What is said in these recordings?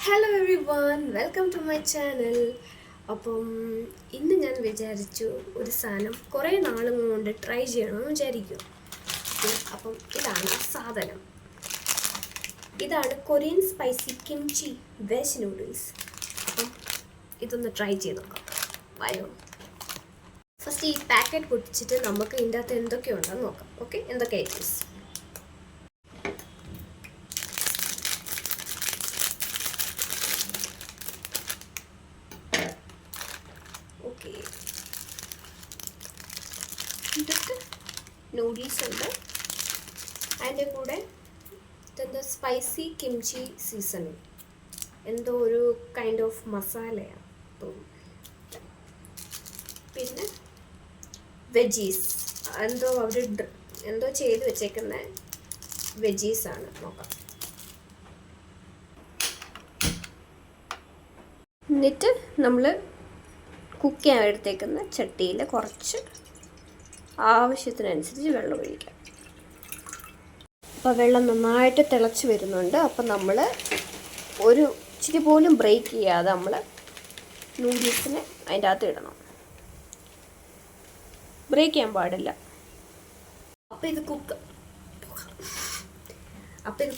Hello everyone, welcome to my channel. അപ്പം ഇന്ന് ഞാൻ വിചാരിച്ചു ഒരു സാധനം കുറേ നാളും കൊണ്ട് ട്രൈ ചെയ്യണമെന്ന് വിചാരിക്കും. അപ്പം ഇതാണ് ആ സാധനം. ഇതാണ് Korean spicy kimchi veg noodles. അപ്പം ഇതൊന്ന് ട്രൈ ചെയ്ത് നോക്കാം. വയോ. ഫസ്റ്റ് ഈ പാക്കറ്റ് പൊട്ടിച്ചിട്ട് നമുക്ക് ഇതിൻ്റെ അകത്ത് എന്തൊക്കെയുണ്ടെന്ന് നോക്കാം. ഓക്കെ, എന്തൊക്കെ ഐറ്റംസ്. ഓക്കെ, ഇതൊക്കെ നൂഡിൽസ് ഉണ്ട്. അതിൻ്റെ കൂടെ ഇതെന്താ സ്പൈസി കിംചി സീസണിങ്, എന്തോ ഒരു കൈൻഡ് ഓഫ് മസാലയാണ് തോന്നുന്നു. പിന്നെ വെജീസ്, എന്തോ അവർ എന്തോ ചെയ്ത് വെച്ചേക്കുന്ന വെജീസാണ്. നോക്കാം. എന്നിട്ട് നമ്മൾ കുക്ക് ചെയ്യാൻ എടുത്തേക്കുന്ന ചട്ടിയിൽ കുറച്ച് ആവശ്യത്തിനനുസരിച്ച് വെള്ളം ഒഴിക്കാം. അപ്പോൾ വെള്ളം നന്നായിട്ട് തിളച്ച് വരുന്നുണ്ട്. അപ്പം നമ്മൾ ഒരു ഇച്ചിരി പോലും ബ്രേക്ക് ചെയ്യാതെ നമ്മൾ നൂഡിൽസിനെ അതിൻ്റെ അകത്ത് ഇടണം. ബ്രേക്ക് ചെയ്യാൻ പാടില്ല. അപ്പോൾ ഇത്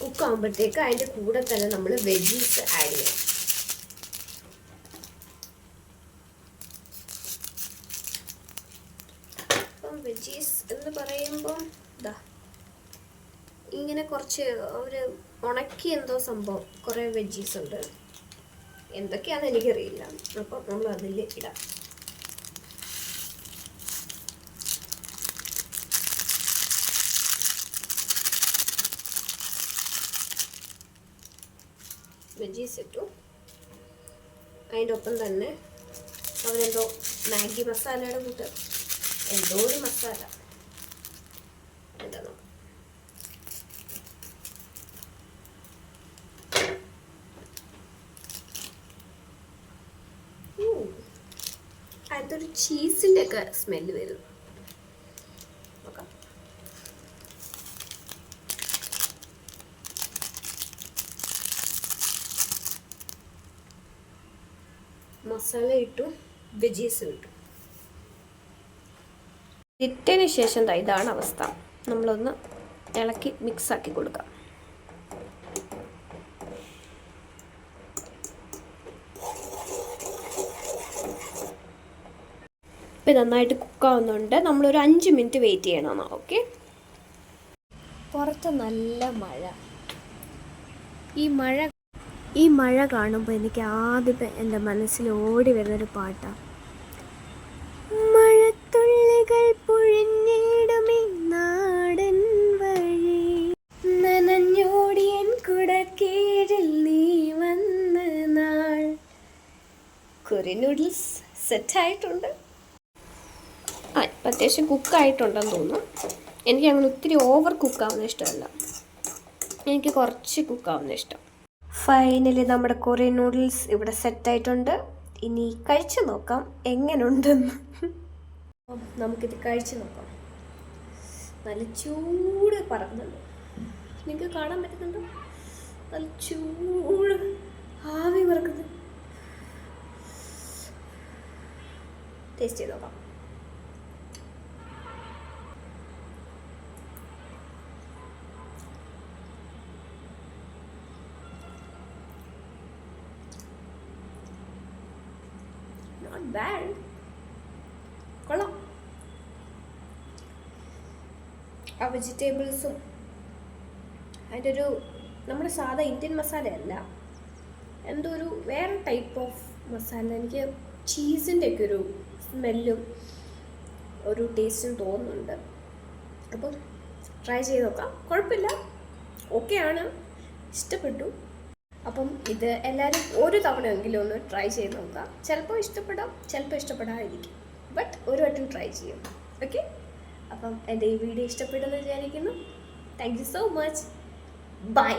കുക്കാകുമ്പോഴത്തേക്ക് അതിൻ്റെ കൂടെ തന്നെ നമ്മൾ വെജീസ് ആഡ് ചെയ്യണം. വെജീസ് എന്ന് പറയുമ്പോൾ ഇങ്ങനെ കുറച്ച് ഒരു ഉണക്കി എന്തോ സംഭവം കുറേ വെജീസ് ഉണ്ട്. എന്തൊക്കെയാണെന്ന് എനിക്കറിയില്ല. അപ്പം നമ്മൾ അതിൽ ഇടാം. വെജീസ് ഇട്ടു. അതിൻ്റെ ഒപ്പം തന്നെ അവരെന്തോ മാഗി മസാലയുടെ കൂട്ട് എന്തോ ഒരു മസാല എന്താ നോക്കാം. അതൊരു ചീസിൻ്റെ ഒക്കെ സ്മെല്ല് വരുന്നു. നോക്കാം. മസാല ഇട്ടു, വെജീസ് ഇട്ടു. ഇട്ടതിന് ശേഷം ഇതാണ് അവസ്ഥ. നമ്മളൊന്ന് ഇളക്കി മിക്സാക്കി കൊടുക്കാം. ഇപ്പം നന്നായിട്ട് കുക്കാവുന്നുണ്ട്. നമ്മളൊരു 5 മിനിറ്റ് വെയിറ്റ് ചെയ്യണമെന്നാണ്. ഓക്കെ. പുറത്ത് നല്ല മഴ. ഈ മഴ കാണുമ്പോൾ എനിക്ക് ആദ്യം എൻ്റെ മനസ്സിൽ ഓടി വരുന്നൊരു പാട്ടാണ്. മഴത്തുള്ളികൾ പൊഴിഞ്ഞിടുമീ നാടൻ വഴി, നനഞ്ഞോടിയൻ കുടക്കീഴിൽ നീ വന്ന നാൾ. കൊറിയൻ നൂഡിൽസ് സെറ്റായിട്ടുണ്ട്. ഇപ്പം അത്യാവശ്യം കുക്കായിട്ടുണ്ടെന്ന് തോന്നുന്നു. എനിക്ക് അങ്ങനെ ഒത്തിരി ഓവർ കുക്കാവുന്ന ഇഷ്ടമല്ല. എനിക്ക് കുറച്ച് കുക്കാവുന്ന ഇഷ്ടം. ഫൈനലി നമ്മുടെ കൊറിയൻ നൂഡിൽസ് ഇവിടെ സെറ്റായിട്ടുണ്ട്. ഇനി കഴിച്ചു നോക്കാം എങ്ങനെയുണ്ടെന്ന്. നമുക്കിത് കഴിച്ചു നോക്കാം. നല്ല ചൂട് പറക്കുന്നുണ്ട്. നിങ്ങൾക്ക് കാണാൻ പറ്റുന്നുണ്ടോ? നല്ല ചൂട് ആവി പറക്കുന്നത്. ടേസ്റ്റ് ചെയ്ത് നോക്കാം. Not bad. കൊള്ളാം. ആ വെജിറ്റബിൾസും അതിൻ്റെ ഒരു നമ്മുടെ സാധാ ഇന്ത്യൻ മസാലയല്ല, എന്തോ ഒരു വേറെ ടൈപ്പ് ഓഫ് മസാല. എനിക്ക് ചീസിൻ്റെ ഒക്കെ ഒരു സ്മെല്ലും ഒരു ടേസ്റ്റും തോന്നുന്നുണ്ട്. അപ്പം ട്രൈ ചെയ്ത് നോക്കാം. കുഴപ്പമില്ല, ഓക്കെയാണ്, ഇഷ്ടപ്പെട്ടു. അപ്പം ഇത് എല്ലാവരും ഒരു തവണയെങ്കിലും ഒന്ന് ട്രൈ ചെയ്ത് നോക്കാം. ചിലപ്പോൾ ഇഷ്ടപ്പെടാം, ചിലപ്പോൾ ഇഷ്ടപ്പെടാതിരിക്കും. ബട്ട് ഒരു വട്ടം ട്രൈ ചെയ്യും. ഓക്കെ. അപ്പം എൻ്റെ ഈ വീഡിയോ ഇഷ്ടപ്പെട്ടെന്ന് വിചാരിക്കുന്നു. Thank you so much. By.